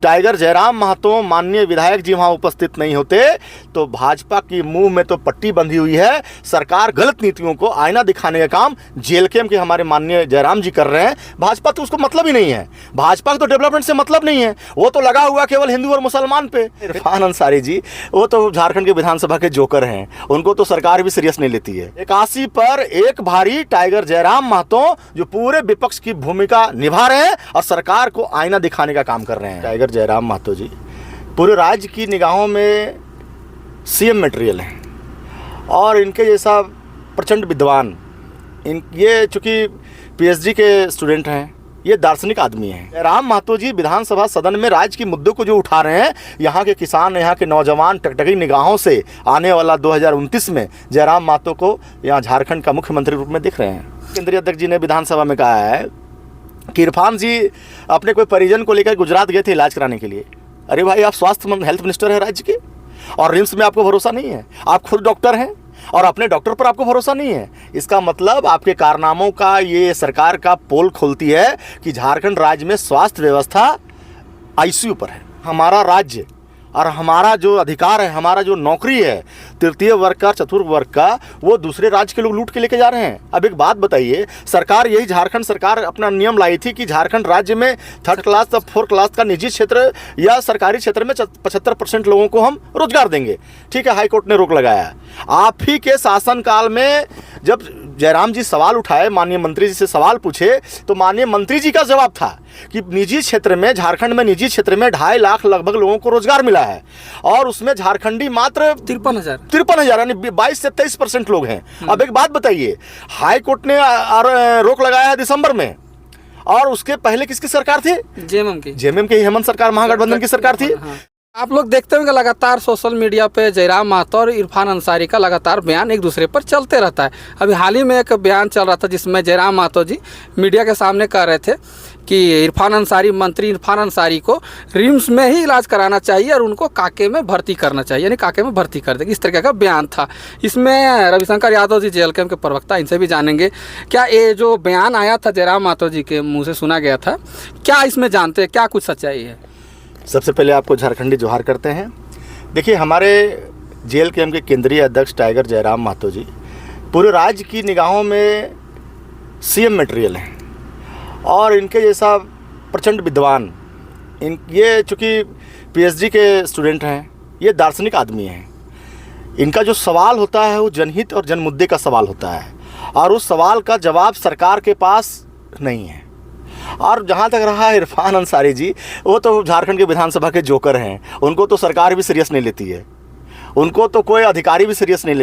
Tiger Jairam Mahato माननीय विधायक जी वहाँ उपस्थित नहीं होते तो भाजपा की मुंह में तो पट्टी बंधी हुई है। सरकार गलत नीतियों को आईना दिखाने का काम जेल कैंप के हमारे माननीय जयराम जी कर रहे हैं। भाजपा तो उसको मतलब ही नहीं है, भाजपा को तो डेवलपमेंट से मतलब नहीं है, वो तो लगा हुआ केवल हिंदू और मुसलमान पे। इरफान अंसारी जी वो तो झारखंड के विधानसभा के जोकर हैं, उनको तो सरकार भी सीरियस नहीं लेती है। 81 पर एक भारी टाइगर जयराम महतो जो पूरे विपक्ष की भूमिका निभा रहे हैं और सरकार को आईना दिखाने का काम कर रहे हैं। टाइगर जयराम महतो जी पूरे राज्य की निगाहों में सीएम मटेरियल हैं और इनके जैसा प्रचंड विद्वान, ये चूँकि पीएचडी के स्टूडेंट हैं, ये दार्शनिक आदमी हैं। जयराम महतो जी विधानसभा सदन में राज्य के मुद्दों को जो उठा रहे हैं, यहाँ के किसान, यहाँ के नौजवान टकटकी निगाहों से आने वाला 2029 में जयराम महतो को यहाँ झारखंड का मुख्यमंत्री रूप में दिख रहे हैं। केंद्रीय अध्यक्ष जी ने विधानसभा में कहा है कि इरफान जी अपने कोई परिजन को लेकर गुजरात गए थे इलाज कराने के लिए। अरे भाई, आप हेल्थ मिनिस्टर हैं राज्य के और रिम्स में आपको भरोसा नहीं है, आप खुद डॉक्टर हैं और अपने डॉक्टर पर आपको भरोसा नहीं है। इसका मतलब आपके कारनामों का ये सरकार का पोल खोलती है कि झारखंड राज्य में स्वास्थ्य व्यवस्था आईसीयू पर है। हमारा राज्य और हमारा जो अधिकार है, हमारा जो नौकरी है तृतीय वर्ग का, चतुर्थ वर्ग का, वो दूसरे राज्य के लोग लूट के लेके जा रहे हैं। अब एक बात बताइए, सरकार यही झारखंड सरकार अपना नियम लाई थी कि झारखंड राज्य में 3rd क्लास या 4th क्लास का निजी क्षेत्र या सरकारी क्षेत्र में 75% लोगों को हम रोजगार देंगे। ठीक है, हाईकोर्ट ने रोक लगाया। आप ही के शासनकाल में जब जयराम जी सवाल उठाए, माननीय मंत्री जी से सवाल पूछे, तो माननीय मंत्री जी का जवाब था कि निजी क्षेत्र में, झारखंड में निजी क्षेत्र में 2.5 लाख लगभग लोगों को रोजगार मिला है और उसमें झारखंडी मात्र 53,000 यानी 22 से 23% लोग हैं। अब एक बात बताइए, हाई कोर्ट ने रोक लगाया है दिसंबर में और उसके पहले किसकी सरकार थी? जेएमएम की हेमंत सरकार, महागठबंधन की सरकार थी। आप लोग देखते होंगे लगातार सोशल मीडिया पे जयराम महतो और इरफान अंसारी का लगातार बयान एक दूसरे पर चलते रहता है। अभी हाल ही में एक बयान चल रहा था जिसमें जयराम महतो जी मीडिया के सामने कह रहे थे कि मंत्री इरफान अंसारी को रिम्स में ही इलाज कराना चाहिए और उनको काके में भर्ती करना चाहिए, यानी काके में भर्ती कर देंगे, इस तरीके का बयान था। इसमें रविशंकर यादव जी जेल कैंप के प्रवक्ता, इनसे भी जानेंगे क्या ये जो बयान आया था जयराम महतो जी के मुँह से सुना गया था, क्या इसमें जानते हैं, क्या कुछ सच्चाई है? सबसे पहले आपको झारखंडी जोहार करते हैं। देखिए, हमारे जेल कैंप के केंद्रीय अध्यक्ष टाइगर जयराम महतो जी पूरे राज्य की निगाहों में सीएम मटेरियल हैं और इनके जैसा प्रचंड विद्वान, ये चूँकि पीएचडी के स्टूडेंट हैं, ये दार्शनिक आदमी हैं। इनका जो सवाल होता है वो जनहित और जनमुद्दे का सवाल होता है और उस सवाल का जवाब सरकार के पास नहीं है। और जहाँ तक रहा इरफान अंसारी जी, वो तो झारखंड के विधानसभा के जोकर हैं, उनको तो सरकार भी सीरियस नहीं लेती है, उनको तो कोई अधिकारी भी सीरियस नहीं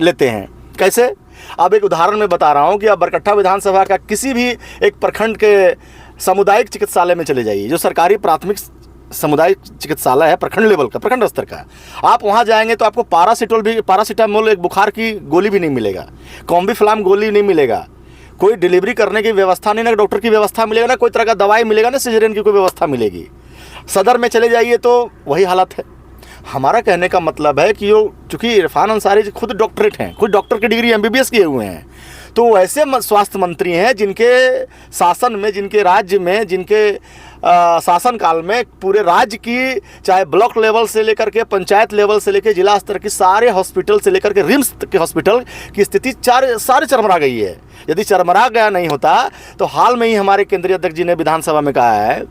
लेते हैं। कैसे? अब एक उदाहरण मैं बता रहा हूँ कि अब बरकट्ठा विधानसभा का किसी भी एक प्रखंड के सामुदायिक चिकित्सालय में चले जाइए, जो सरकारी प्राथमिक सामुदायिक चिकित्सालय है प्रखंड लेवल का, प्रखंड स्तर का। आप वहाँ जाएंगे तो आपको पैरासीटामोल एक बुखार की गोली भी नहीं मिलेगा, कॉम्बीफ्लाम गोली नहीं मिलेगा, कोई डिलीवरी करने की व्यवस्था नहीं, ना डॉक्टर की व्यवस्था मिलेगा, ना कोई तरह का दवाई मिलेगा, ना सिजेरियन की कोई व्यवस्था मिलेगी। सदर में चले जाइए तो वही हालत है। हमारा कहने का मतलब है कि चूँकि इरफान अंसारी जी खुद डॉक्टरेट हैं, खुद डॉक्टर की डिग्री एमबीबीएस किए हुए हैं, तो ऐसे स्वास्थ्य मंत्री हैं जिनके शासन में, जिनके राज्य में, जिनके शासनकाल में पूरे राज्य की, चाहे ब्लॉक लेवल से लेकर के पंचायत लेवल से लेकर जिला स्तर की सारे हॉस्पिटल से लेकर के रिम्स के हॉस्पिटल की स्थिति सारी चरमरा गई है। यदि चरमरा गया नहीं होता तो हाल में ही हमारे केंद्रीय अध्यक्ष जी ने विधानसभा में कहा है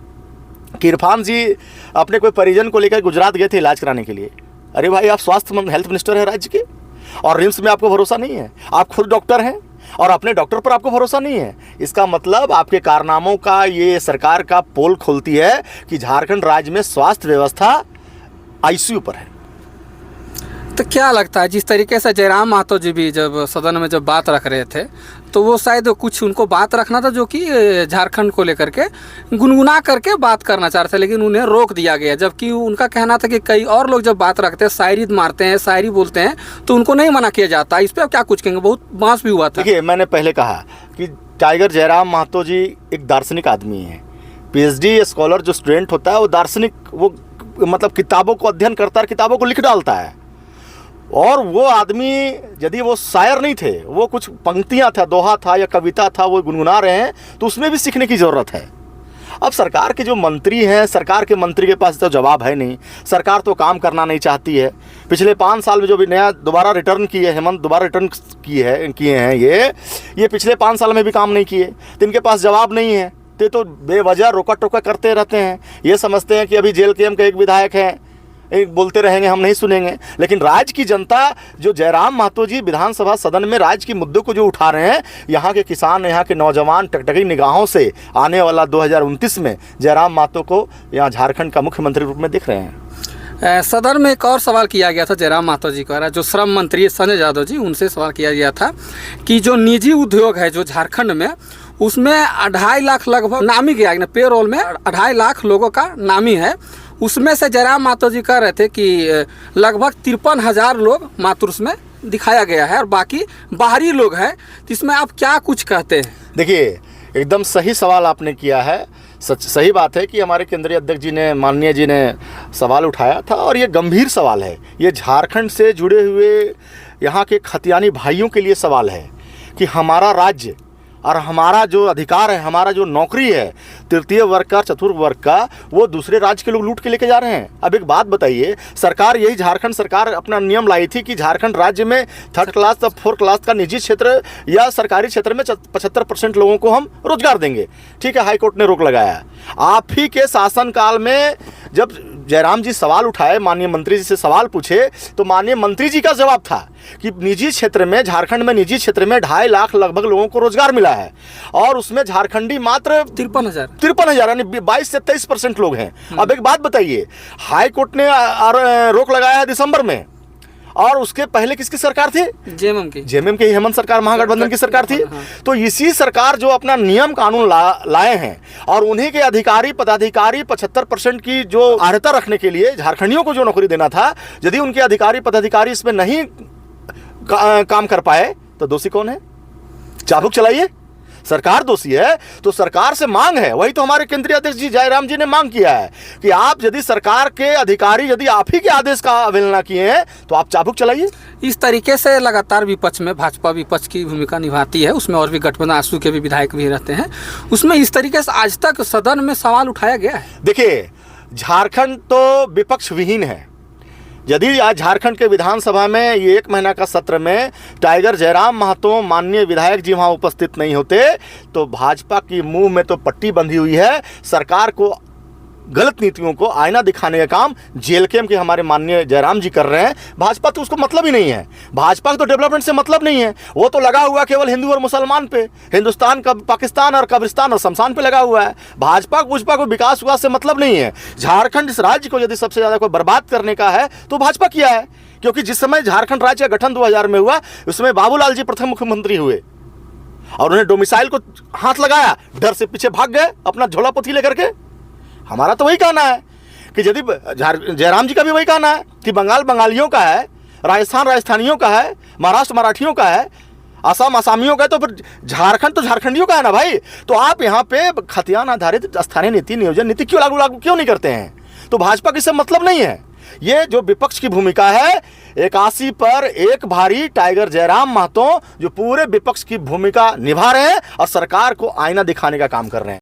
कि इरफान जी अपने कोई परिजन को लेकर गुजरात गए थे इलाज कराने के लिए। अरे भाई, आप हेल्थ मिनिस्टर हैं राज्य के और रिम्स में आपको भरोसा नहीं है, आप खुद डॉक्टर हैं और अपने डॉक्टर पर आपको भरोसा नहीं है। इसका मतलब आपके कारनामों का ये सरकार का पोल खोलती है कि झारखंड राज्य में स्वास्थ्य व्यवस्था आईसीयू पर है। तो क्या लगता है, जिस तरीके से जयराम महतो जी भी जब सदन में जब बात रख रहे थे, तो वो शायद कुछ उनको बात रखना था जो कि झारखंड को लेकर के गुनगुना करके बात करना चाह रहे थे, लेकिन उन्हें रोक दिया गया। जबकि उनका कहना था कि कई और लोग जब बात रखते हैं, शायरी मारते हैं, शायरी बोलते हैं, तो उनको नहीं मना किया जाता। इस पर क्या कुछ कहेंगे? बहुत बहस भी हुआ था। देखिए, मैंने पहले कहा कि टाइगर जयराम महतो जी एक दार्शनिक आदमी हैं। पीएचडी स्कॉलर जो स्टूडेंट होता है वो दार्शनिक, वो मतलब किताबों को अध्ययन करता है, किताबों को लिख डालता है। और वो आदमी, यदि वो शायर नहीं थे, वो कुछ पंक्तियाँ था, दोहा था या कविता था, वो गुनगुना रहे हैं, तो उसमें भी सीखने की ज़रूरत है। अब सरकार के जो मंत्री हैं, सरकार के मंत्री के पास तो जवाब है नहीं, सरकार तो काम करना नहीं चाहती है। पिछले 5 साल में जो भी नया दोबारा रिटर्न किए हेमंत, दोबारा रिटर्न किए हैं ये पिछले 5 साल में भी काम नहीं किए, तो इनके पास जवाब नहीं है। तो बेवजह रोका टोका करते रहते हैं। ये समझते हैं कि अभी जेल के एक विधायक हैं, एक बोलते रहेंगे, हम नहीं सुनेंगे। लेकिन राज्य की जनता, जो जयराम महतो जी विधानसभा सदन में राज्य के मुद्दों को जो उठा रहे हैं, यहाँ के किसान, यहाँ के नौजवान टकटकी निगाहों से आने वाला 2029 में जयराम महतो को यहाँ झारखंड का मुख्यमंत्री रूप में दिख रहे हैं। सदन में एक और सवाल किया गया था जयराम महतो जी द्वारा, जो श्रम मंत्री संजय यादव जी, उनसे सवाल किया गया था कि जो निजी उद्योग है जो झारखंड में, उसमें 2.5 लाख लगभग नामी गया ना, पेरोल में 2.5 लाख लोगों का नामी है। उसमें से जयराम महतो जी कह रहे थे कि लगभग 53,000 लोग मात्र उसमें दिखाया गया है और बाकी बाहरी लोग हैं। तो इसमें आप क्या कुछ कहते हैं? देखिए, एकदम सही सवाल आपने किया है। सही बात है कि हमारे केंद्रीय अध्यक्ष जी ने, माननीय जी ने सवाल उठाया था और ये गंभीर सवाल है। ये झारखंड से जुड़े हुए यहाँ के खतियानी भाइयों के लिए सवाल है कि हमारा राज्य और हमारा जो अधिकार है, हमारा जो नौकरी है तृतीय वर्ग का, चतुर्थ वर्ग का, वो दूसरे राज्य के लोग लूट के लेके जा रहे हैं। अब एक बात बताइए, सरकार, यही झारखंड सरकार अपना नियम लाई थी कि झारखंड राज्य में 3rd क्लास या 4th क्लास का निजी क्षेत्र या सरकारी क्षेत्र में 75% लोगों को हम रोजगार देंगे। ठीक है, हाईकोर्ट ने रोक लगाया। आप ही के शासनकाल में जब जयराम जी सवाल उठाए, माननीय मंत्री जी से सवाल पूछे, तो माननीय मंत्री जी का जवाब था कि निजी क्षेत्र में, झारखंड में निजी क्षेत्र में 2.5 लाख लगभग लोगों को रोजगार मिला है और उसमें झारखंडी मात्र 53,000 यानी 22 से 23% लोग हैं। अब एक बात बताइए, हाई कोर्ट ने रोक लगाया है दिसंबर में, और उसके पहले किसकी सरकार थी? जेएमएम की हेमंत सरकार, महागठबंधन की सरकार थी। तो इसी सरकार जो अपना नियम कानून लाए हैं और उन्हीं के अधिकारी पदाधिकारी 75% की जो अर्हता रखने के लिए झारखंडियों को जो नौकरी देना था, यदि उनके अधिकारी पदाधिकारी इसमें नहीं काम कर पाए तो दोषी कौन है? चाबुक चलाइए, सरकार दोषी है। तो सरकार से मांग है, वही तो हमारे केंद्रीय अध्यक्ष जी जयराम जी ने मांग किया है कि आप यदि सरकार के अधिकारी यदि आप ही के आदेश का अवहेलना किए हैं तो आप चाबुक चलाइए। इस तरीके से लगातार विपक्ष में भाजपा विपक्ष की भूमिका निभाती है, उसमें और भी गठबंधन आंसू के भी विधायक भी रहते हैं, उसमें इस तरीके से आज तक सदन में सवाल उठाया गया है। देखिए, झारखंड तो विपक्ष विहीन है। यदि आज झारखंड के विधानसभा में ये 1 महीना का सत्र में टाइगर जयराम महतो माननीय विधायक जी वहाँ उपस्थित नहीं होते तो भाजपा की मुंह में तो पट्टी बंधी हुई है। सरकार को गलत नीतियों को आईना दिखाने का काम जेल के हमारे माननीय जयराम जी कर रहे हैं। भाजपा तो उसको मतलब ही नहीं है, भाजपा को तो डेवलपमेंट से मतलब नहीं है। वो तो लगा हुआ केवल हिंदू और मुसलमान पे, हिंदुस्तान का पाकिस्तान और कब्रिस्तान और शमशान पे लगा हुआ है। भाजपा को विकास हुआ से मतलब नहीं है। झारखंड इस राज्य को यदि सबसे ज़्यादा कोई बर्बाद करने का है तो भाजपा किया है, क्योंकि जिस समय झारखंड राज्य का गठन 2000 में हुआ, उसमें बाबूलाल जी प्रथम मुख्यमंत्री हुए और उन्हें डोमिसाइल को हाथ लगाया, डर से पीछे भाग गए अपना झोला पोथी लेकर के। हमारा तो वही कहना है कि यदि जयराम जी का भी वही कहना है कि बंगाल बंगालियों का है, राजस्थान राजस्थानियों का है, महाराष्ट्र मराठियों का है, असम आसामियों का है, तो फिर झारखंड तो झारखंडियों का है ना भाई। तो आप यहाँ पे खतियान आधारित स्थानीय नीति, नियोजन नीति क्यों लागू क्यों नहीं करते हैं? तो भाजपा की से मतलब नहीं है। ये जो विपक्ष की भूमिका है, 81 पर एक भारी टाइगर जयराम महतो जो पूरे विपक्ष की भूमिका निभा रहे हैं और सरकार को आईना दिखाने का काम कर रहे हैं।